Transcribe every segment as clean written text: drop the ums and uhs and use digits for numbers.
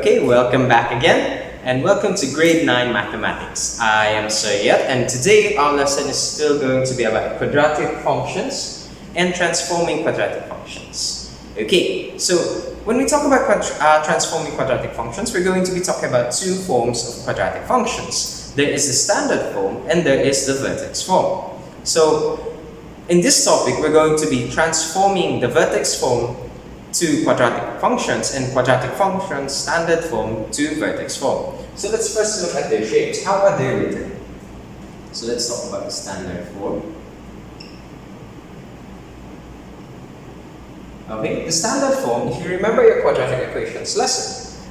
Okay, welcome back again and welcome to grade 9 mathematics. I am Sayyad and today our lesson is still going to be about quadratic functions and transforming quadratic functions. Okay, so when we talk about transforming quadratic functions, we're going to be talking about two forms of quadratic functions. There is the standard form and there is the vertex form. So in this topic, we're going to be transforming the vertex form to quadratic functions and quadratic functions standard form to vertex form. So let's first look at their shapes. How are they written? So let's talk about the standard form. Okay, the standard form, if you remember your quadratic equations lesson,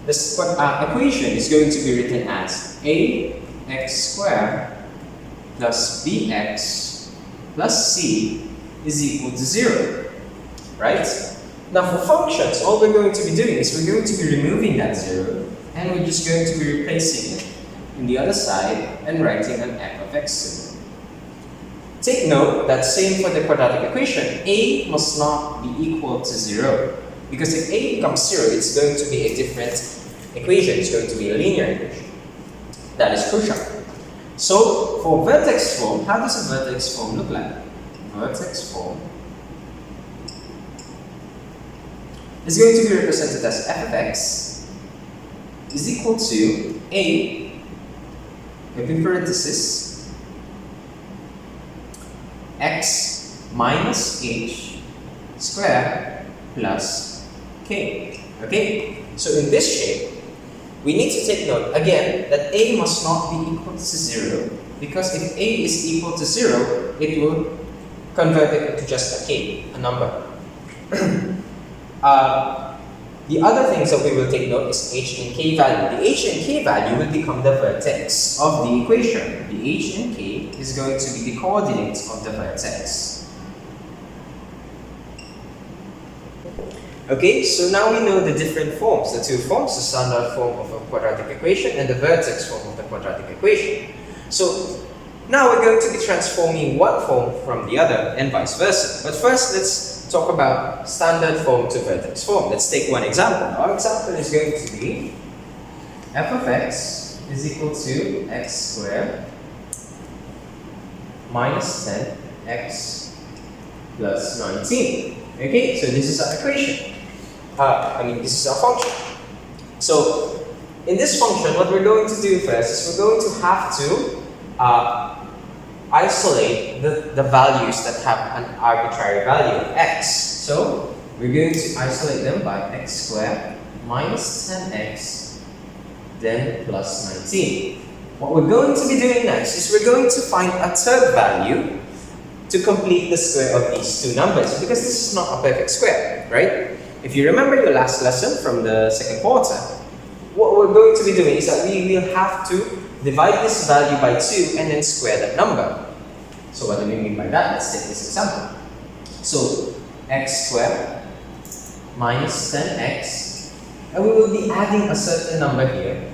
this equation is going to be written as ax squared plus bx plus c is equal to 0, right? Now for functions, all we're going to be doing is we're going to be removing that 0 and we're just going to be replacing it in the other side and writing an f of x symbol. Take note that same for the quadratic equation, a must not be equal to 0 because if a becomes 0, it's going to be a different equation, it's going to be a linear equation. That is crucial. So for vertex form, how does a vertex form look like? Vertex form is going to be represented as f of x is equal to a, open parenthesis, x minus h squared plus k. Okay, so in this shape, we need to take note again that a must not be equal to 0 because if a is equal to 0, it will convert it into just a k, a number. The other things that we will take note is h and k value. The h and k value will become the vertex of the equation. The h and k is going to be the coordinates of the vertex. Okay, so now we know the different forms, the two forms, the standard form of a quadratic equation and the vertex form of the quadratic equation. So now we're going to be transforming one form from the other and vice versa. But first, let's talk about standard form to vertex form. Let's take one example. Our example is going to be f of x is equal to x squared minus 10x plus 19. Okay, so this is our equation. This is our function. So in this function, what we're going to do first is we're going to have to isolate the values that have an arbitrary value of x. So we're going to isolate them by x squared minus 10x then plus 19. What we're going to be doing next is we're going to find a third value to complete the square of these two numbers because this is not a perfect square, right? If you remember your last lesson from the second quarter, what we're going to be doing is that we will have to divide this value by 2 and then square that number. So what do we mean by that? Let's take this example. So x squared minus 10x, and we will be adding a certain number here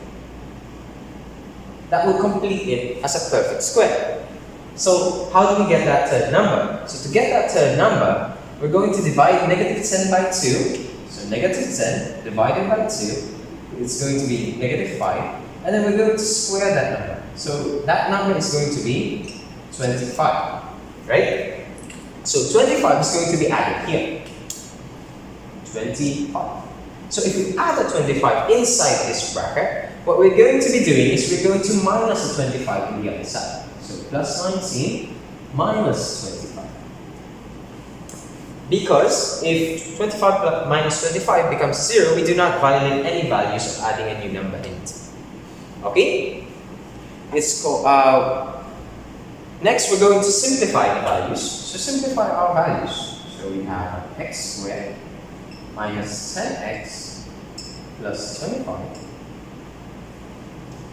that will complete it as a perfect square. So how do we get that third number? So to get that third number, we're going to divide negative 10 by 2. So negative 10 divided by 2 is going to be negative 5. And then we're going to square that number. So that number is going to be 25, right? So 25 is going to be added here. 25. So if we add a 25 inside this bracket, what we're going to be doing is we're going to minus the 25 on the other side. So plus 19 minus 25. Because if 25 plus minus 25 becomes 0, we do not violate any values of adding a new number in it. Okay? It's called, next, we're going to simplify the values. So simplify our values. So we have x squared minus 10x plus 25.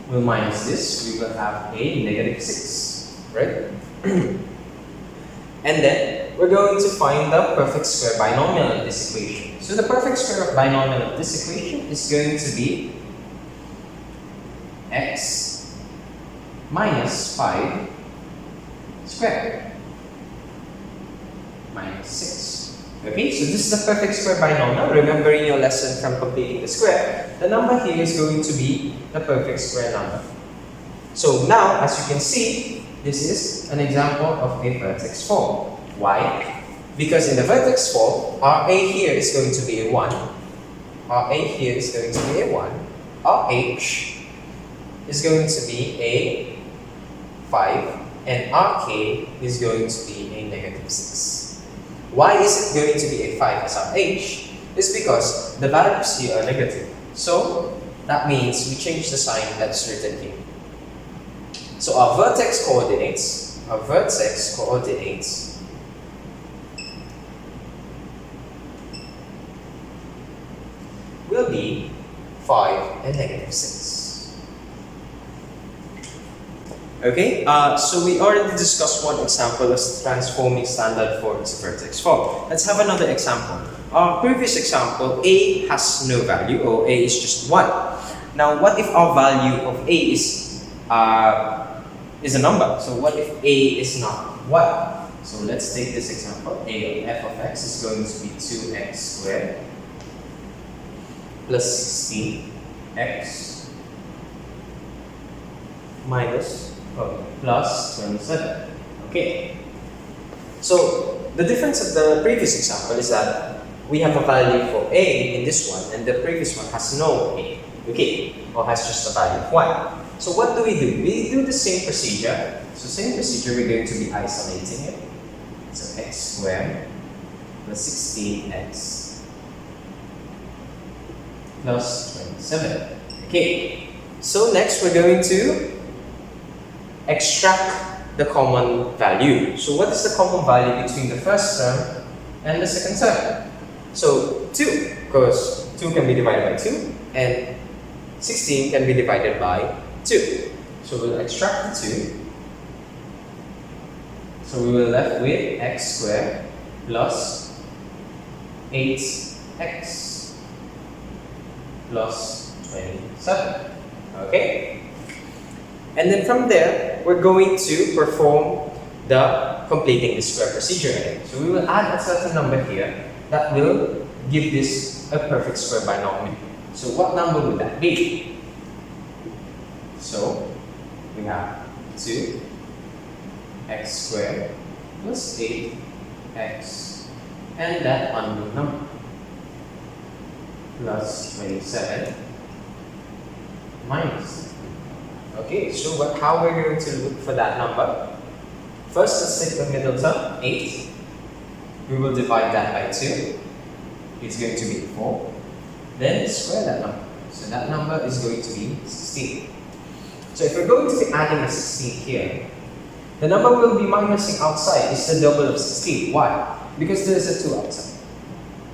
We'll minus this. We will have a negative 6, right? And then we're going to find the perfect square binomial of this equation. So the perfect square of binomial of this equation is going to be x minus 5 squared minus 6. Okay, so this is the perfect square binomial. Remember in your lesson from completing the square, the number here is going to be the perfect square number. So now, as you can see, this is an example of a vertex form. Why? Because in the vertex form, our A here is going to be a 1, our A here is going to be a 1, our H is going to be a 5, and our K is going to be a negative 6. Why is it going to be a 5 as our H? It's because the values here are negative. So that means we change the sign that's written here. So our vertex coordinates will be 5 and negative 6. Okay, so we already discussed one example as transforming standard form to vertex form. Let's have another example. Our previous example, A has no value, or A is just 1. Now, what if our value of A is a number? So what if A is not 1? So let's take this example. A of f of x is going to be 2x squared plus 16x plus 27. Okay. So the difference of the previous example is that we have a value for A in this one, and the previous one has no A. Okay, or has just a value of 1. So what do? We do the same procedure. So same procedure, we're going to be isolating it. So x squared plus 16x plus 27. Okay, so next we're going to extract the common value. So what is the common value between the first term and the second term? So 2, because 2 can be divided by 2, and 16 can be divided by 2. So we'll extract the 2. So we will left with x squared plus 8x plus 27. Okay? And then from there, we're going to perform the completing the square procedure again. So we will add a certain number here that will give this a perfect square binomial. So what number would that be? So we have 2x squared plus 8x and that unknown number plus 27 minus. Okay, so how we're going to look for that number? First, let's take the middle term, 8. We will divide that by 2. It's going to be 4. Then square that number. So that number is going to be 16. So if we're going to be adding a 16 here, the number we'll be minusing outside is the double of 16. Why? Because there is a 2 outside.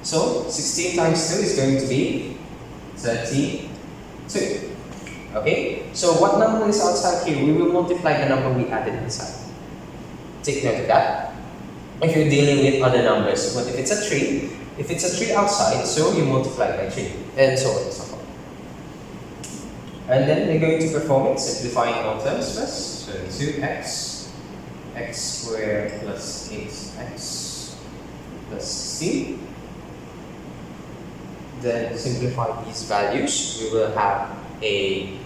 So 16 times 2 is going to be 32. Okay? So what number is outside here? We will multiply the number we added inside. Take note of that. If you're dealing with other numbers, but if it's a 3 outside, so you multiply by 3, and so on and so forth. And then we're going to perform it, simplifying all terms first. So 2x squared plus 8x plus 16. Then simplify these values. We will have a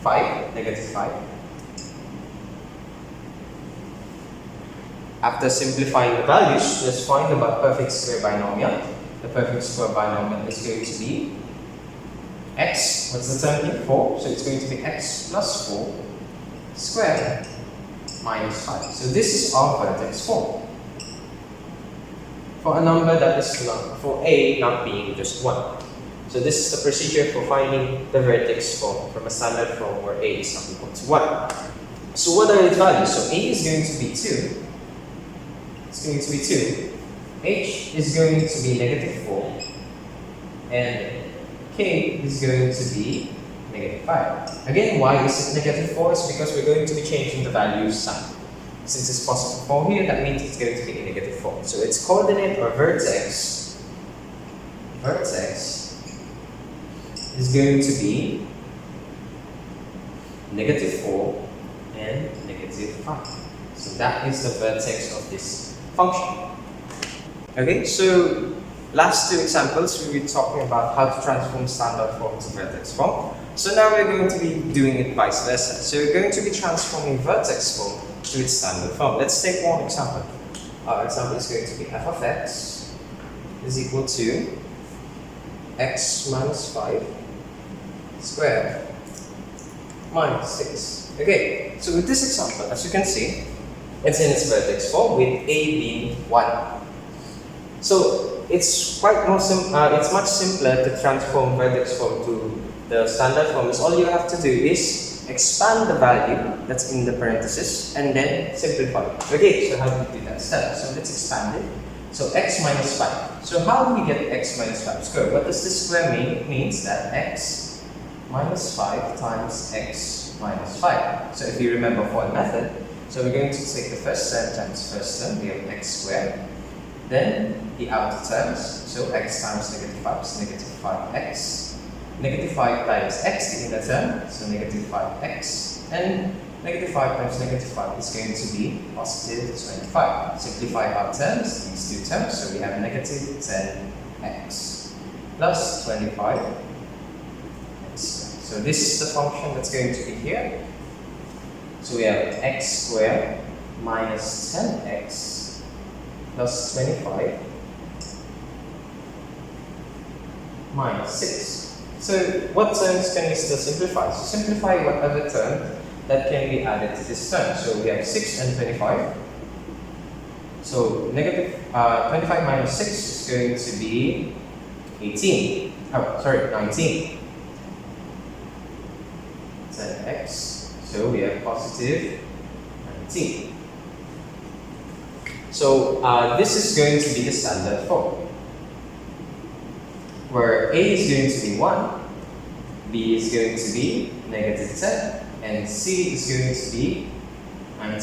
5, negative 5. After simplifying the values, let's find the perfect square binomial. The perfect square binomial is going to be x, what's the term here? 4. So it's going to be x plus 4 squared minus 5. So this is our vertex form. For a number that is not, for A not being just 1. So this is the procedure for finding the vertex form from a standard form where A is not equal to 1. So what are its values? So A is going to be 2. It's going to be 2. H is going to be negative 4. And K is going to be negative 5. Again, why is it negative 4? It's because we're going to be changing the value sign. Since it's positive 4 here, that means it's going to be a negative 4. So its coordinate or vertex is going to be negative 4 and negative 5. So that is the vertex of this function. Okay, so last two examples we were talking about how to transform standard form to vertex form. So now we're going to be doing it vice versa. So we're going to be transforming vertex form to its standard form. Let's take one example. Our example is going to be f of x is equal to x minus 5 squared minus 6. Okay, so with this example, as you can see, it's in its vertex form with a being 1. So it's it's much simpler to transform vertex form to the standard form. Is all you have to do is expand the value that's in the parenthesis and then simplify it. Okay, so how do we do that step? So let's expand it. So x minus 5. So how do we get x minus 5 squared? What does this square mean? It means that x minus 5 times x minus 5. So if you remember for the method, so we're going to take the first term times first term, we have x squared. Then the outer terms, so x times negative 5 is negative 5x. Negative 5 times x, the inner term, so negative 5x. And negative 5 times negative 5 is going to be positive 25. Simplify our terms, these two terms, so we have negative 10x plus 25. So this is the function that's going to be here. So we have x squared minus 10x plus 25 minus 6. So what terms can we still simplify? So simplify whatever term that can be added to this term. So we have 6 and 25. So negative 25 minus 6 is going to be 18. Oh, sorry, 19. 10x. So we have positive 19. So this is going to be the standard form, where a is going to be 1, b is going to be negative 10, and c is going to be 19.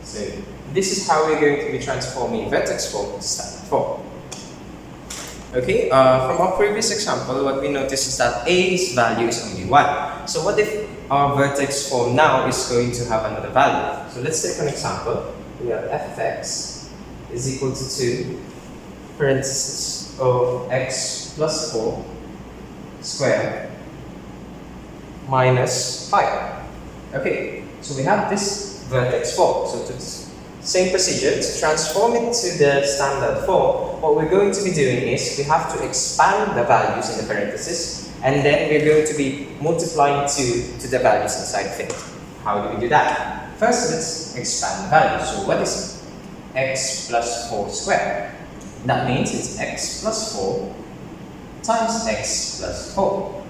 So this is how we're going to be transforming vertex form to standard form. Okay, from our previous example, what we noticed is that a's value is only 1. So what if our vertex form now is going to have another value? So let's take an example. We have f of x is equal to 2 parentheses of x plus 4 squared minus 5. Okay, so we have this vertex form. So to same procedure, to transform it to the standard form, what we're going to be doing is we have to expand the values in the parentheses, and then we're going to be multiplying 2 to the values inside of it. How do we do that? First, let's expand the value. So what is x plus 4 squared? That means it's x plus 4 times x plus 4.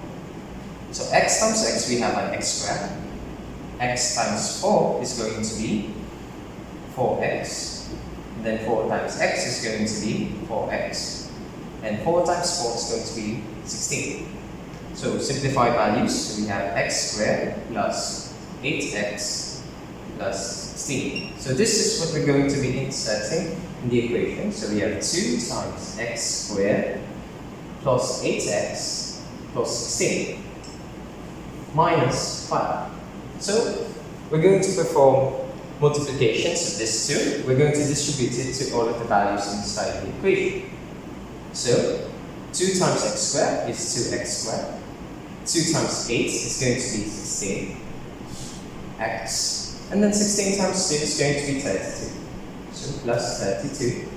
So x times x, we have an x squared. X times 4 is going to be 4x. And then 4 times x is going to be 4x. And 4 times 4 is going to be 16. So simplify values. So we have x squared plus 8x plus 16. So this is what we're going to be inserting in the equation. So we have 2 times x squared plus 8x plus 16 minus 5. So we're going to perform multiplications of this 2. We're going to distribute it to all of the values inside the equation. So 2 times x squared is 2x squared. 2 times 8 is going to be 16x. And then 16 times 2 is going to be 32. So plus 32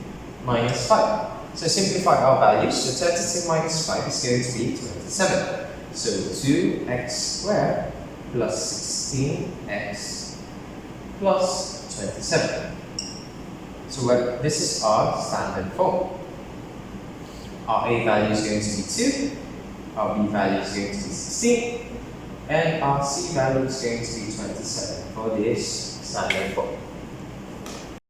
minus 5. So simplify our values. So 32 minus 5 is going to be 27. So 2x squared plus 16x plus 27. So this is our standard form. Our a value is going to be 2. Our b value is going to be 16. And our c value is going to be 27 for this standard form.